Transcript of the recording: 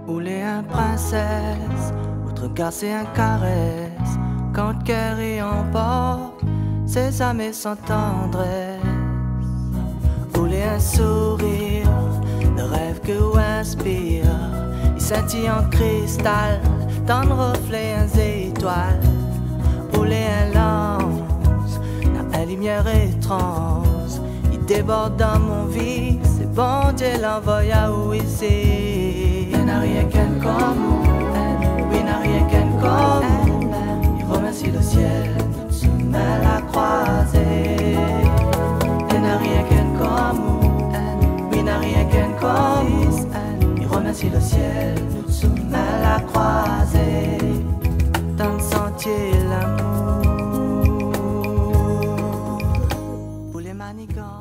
Ouler un princesse, autre gars c'est un caresse. Quand le cœur est en bord, c'est âmes sans tendresse. Ouler un sourire, le rêve que ou inspire. Il scintille en cristal, dans le reflet un étoile. Ouler un lance, dans une lumière étrange. Il déborde dans mon vie, c'est bon Dieu l'envoie où ici. Il n'a rien qu'un comme, il n'a rien qu'un comme. Il remercie le ciel, nous sommes à la croisée. Il n'a rien qu'un comme, il n'a rien qu'un comme. Il remercie le ciel, nous sommes à la croisée. Dans le sentier l'amour, pour les manigances.